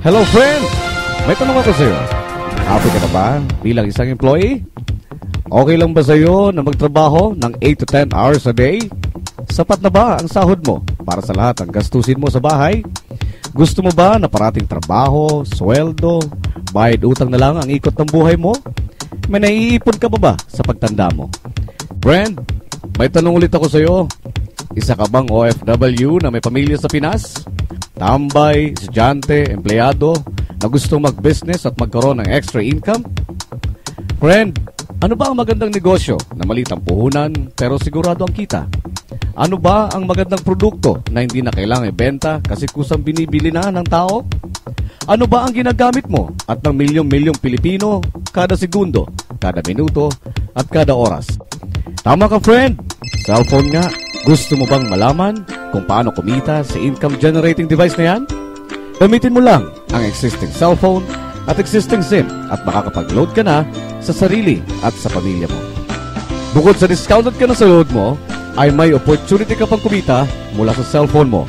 Hello friend! May tanong ako sa'yo. Happy ka na ba bilang isang employee? Okay lang ba sa'yo na magtrabaho ng 8 to 10 hours a day? Sapat na ba ang sahod mo para sa lahat ng gastusin mo sa bahay? Gusto mo ba na parating trabaho, sweldo, bayad utang na lang ang ikot ng buhay mo? May naiipon ka ba sa pagtanda mo? Friend, may tanong ulit ako sa'yo. Isa ka bang OFW na may pamilya sa Pinas? Tambay, estudyante, empleyado na gustong mag-business at magkaroon ng extra income? Friend, ano ba ang magandang negosyo na maliit ang puhunan pero sigurado ang kita? Ano ba ang magandang produkto na hindi na kailangang ibenta kasi kusang binibili na ng tao? Ano ba ang ginagamit mo at ng milyong-milyong Pilipino kada segundo, kada minuto at kada oras? Tama ka friend, cellphone nga. Gusto mo bang malaman kung paano kumita sa income-generating device na yan? Gamitin mo lang ang existing cellphone at existing SIM at makakapag-load ka na sa sarili at sa pamilya mo. Bukod sa discounted ka na sa load mo, ay may opportunity ka pang kumita mula sa cellphone mo.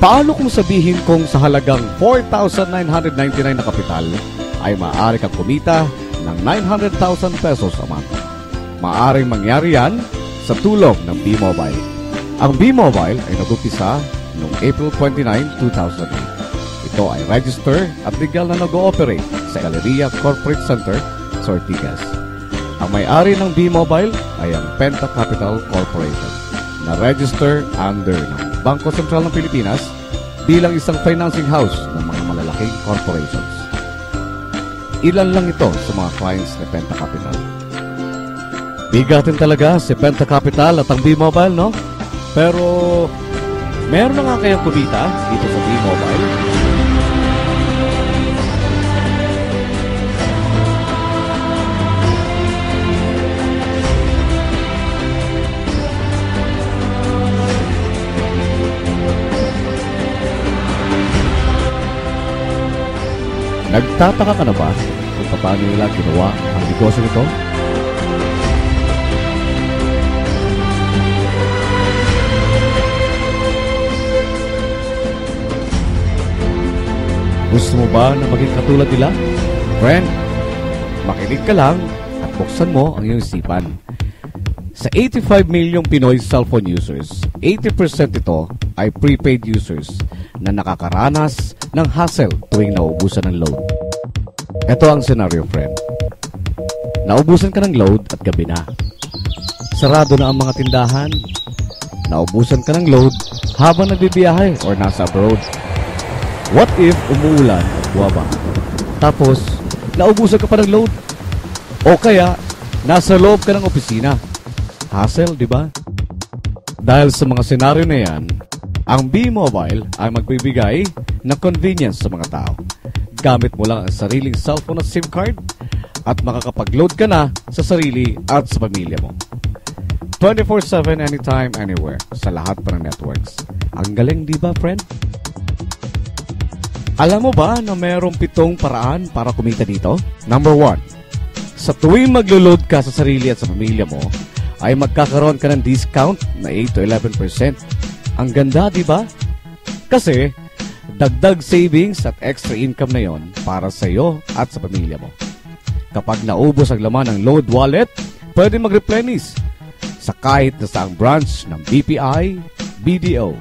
Paano kung sabihin kung sa halagang 4,999 na kapital ay maaari kang kumita ng 900,000 pesos a month? Maaaring mangyari yan sa tulong ng B-Mobile. Ang B-Mobile ay nag-umpisa noong April 29, 2008. Ito ay register at legal na nag-ooperate sa Galeria Corporate Center sa Ortigas. Ang may-ari ng B-Mobile ay ang Penta Capital Corporation na register under ng Bangko Sentral ng Pilipinas bilang isang financing house ng mga malalaking corporations. Ilan lang ito sa mga clients ni Penta Capital. Bigatin talaga si Penta Capital at ang B-Mobile, no? Pero meron na nga kayang kumita dito sa B-Mobile? Nagtataka ka na ba kung paano nila ginawa ang negosyo nito? Gusto mo ba na maging katulad nila? Friend, makinig ka lang at buksan mo ang iyong isipan. Sa 85 milyong Pinoy cellphone users, 80% ito ay prepaid users na nakakaranas ng hassle tuwing naubusan ng load. Ito ang scenario, friend. Naubusan ka ng load at gabi na. Sarado na ang mga tindahan. Naubusan ka ng load habang nagbibiyahe or nasa abroad. What if umuulan at buwaba? Tapos, naubusan ka pa ng load? O kaya, nasa loob ka ng opisina. Hassle, di ba? Dahil sa mga senaryo na yan, ang B-Mobile ay magbibigay ng convenience sa mga tao. Gamit mo lang ang sariling cellphone at SIM card at makakapag-load ka na sa sarili at sa pamilya mo. 24/7 anytime, anywhere sa lahat pa ng networks. Ang galing, di ba, friend? Alam mo ba na mayroong 7 paraan para kumita dito? Number 1, sa tuwing maglo-load ka sa sarili at sa pamilya mo, ay magkakaroon ka ng discount na 8 to 11%. Ang ganda, di ba? Kasi, dagdag savings at extra income na yon para sa iyo at sa pamilya mo. Kapag naubos ang laman ng load wallet, pwede mag-replenish sa kahit na saang branch ng BPI, BDO,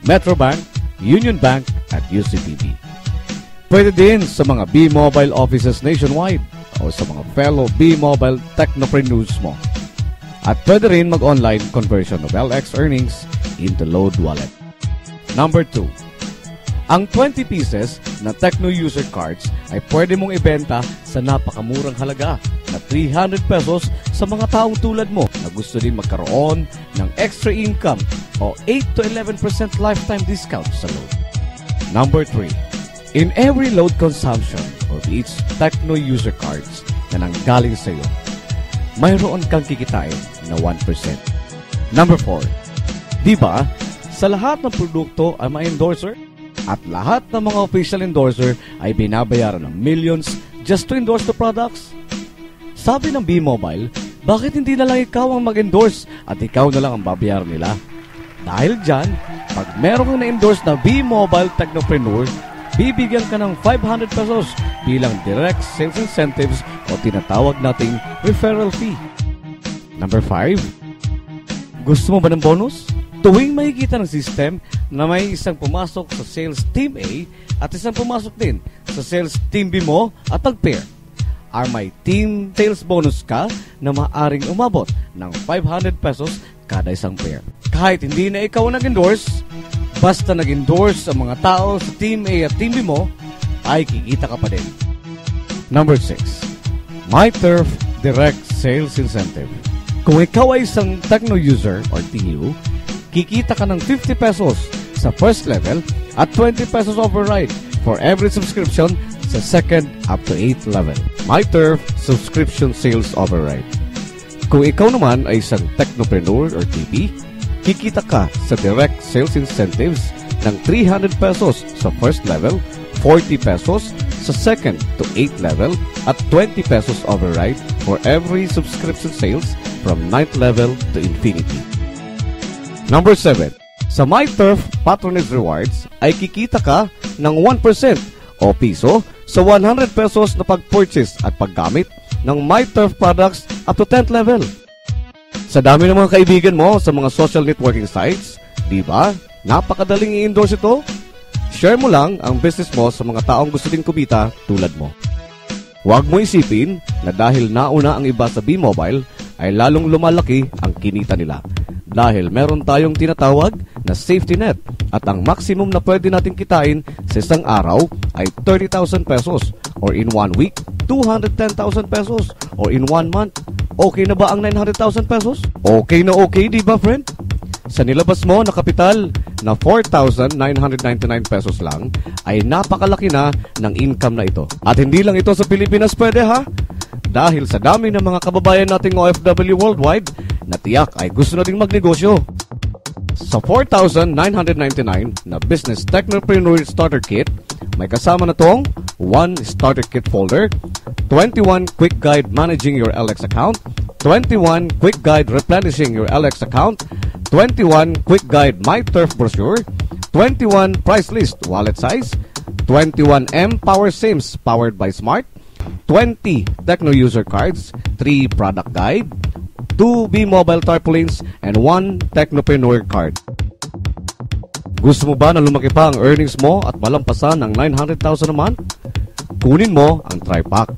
Metrobank, Union Bank at UCPB. Pwede din sa mga B-Mobile offices nationwide o sa mga fellow B-Mobile technopreneurs mo. At pwede rin mag-online conversion of LX earnings into load wallet. Number 2, ang 20 pieces na Tecno user cards ay pwede mong ibenta sa napakamurang halaga na 300 pesos sa mga taong tulad mo na gusto din magkaroon ng extra income o 8 to 11% lifetime discount sa load. Number 3, in every load consumption of each Tecno user cards na nanggaling sa iyo, mayroon kang kikitain na 1%. Number 4, di ba, sa lahat ng produkto ay may endorser? At lahat ng mga official endorser ay binabayaran ng millions just to endorse the products? Sabi ng B-Mobile, bakit hindi na lang ikaw ang mag-endorse at ikaw na lang ang babayaran nila? Dahil dyan, pag meron kang na-endorse na B-Mobile Technopreneur, bibigyan ka ng 500 pesos bilang direct sales incentives o tinatawag nating referral fee. Number 5. Gusto mo ba ng bonus? Tuwing makikita ng system na may isang pumasok sa sales team A at isang pumasok din sa sales team B mo at tag-pair, may team sales bonus ka na maaring umabot ng 500 pesos kada isang pair. Kahit hindi na ikaw nag-endorse, basta nag-endorse ang mga tao sa team A at team B mo, ay kikita ka pa din. Number 6. MyTurf Direct Sales Incentive. Kung ikaw ay isang Tecno user or TU, kikita ka ng 50 pesos sa first level at 20 pesos override for every subscription sa 2nd up to 8th level. MyTurf Subscription Sales Override. Kung ikaw naman ay isang technopreneur or TP, kikita ka sa direct sales incentives ng 300 pesos sa first level, 40 pesos sa 2nd to 8th level, at 20 pesos override for every subscription sales from 9th level to infinity. Number 7. Sa MyTurf Patronage Rewards ay kikita ka ng 1% o piso sa 100 pesos na pag-purchase at paggamit ng MyTurf products up to 10th level. Sa dami ng mga kaibigan mo sa mga social networking sites, di ba? Napakadaling i-endorse ito. Share mo lang ang business mo sa mga taong gusto din kumita tulad mo. Huwag mo isipin na dahil nauna ang iba sa B-Mobile ay lalong lumalaki ang kinita nila. Dahil meron tayong tinatawag na safety net at ang maximum na pwede natin kitain sa isang araw ay 30,000 pesos or in 1 week, 210,000 pesos or in 1 month. Okay na ba ang 900,000 pesos? Okay na okay, di ba friend? Sa nilabas mo na kapital na 4,999 pesos lang ay napakalaki na ng income na ito. At hindi lang ito sa Pilipinas pwede ha? Dahil sa dami ng mga kababayan nating OFW worldwide na tiyak ay gusto na ding magnegosyo. Sa 4,999 na Business Technopreneur Starter Kit, may kasama na tong 1 Starter Kit folder, 21 Quick Guide Managing Your LX Account, 21 Quick Guide Replenishing Your LX Account, 21 Quick Guide MyTurf Brochure, 21 Price List Wallet Size, 21M Power Sims powered by Smart, 20 Tecno User Cards, 3 Product Guide, 2 B-Mobile Tarpaulins, and 1 Technopreneur Card. Gusto mo ba na lumaki pa ang earnings mo at malampasan ng 900,000 a month? Kunin mo ang TriPack.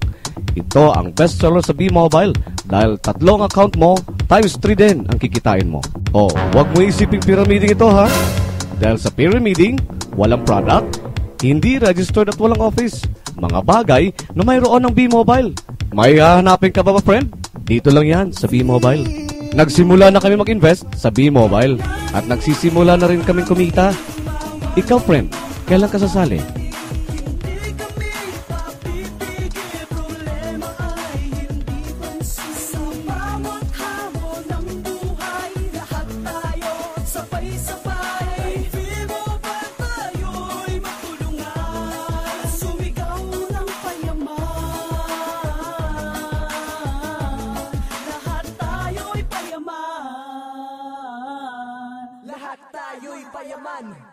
Ito ang bestseller sa B-Mobile dahil 3 account mo times 3 din ang kikitain mo. O, huwag mo isiping pyramiding ito ha. Dahil sa pyramiding, walang product, hindi registered at walang office. Mga bagay na mayroon ng B-Mobile. May hahanapin ka ba friend? Dito lang yan sa B-Mobile. Nagsimula na kami mag-invest sa B-Mobile at nagsisimula na rin kaming kumita. Ikaw friend, kailan ka sasali? Lahat tayo'y payaman.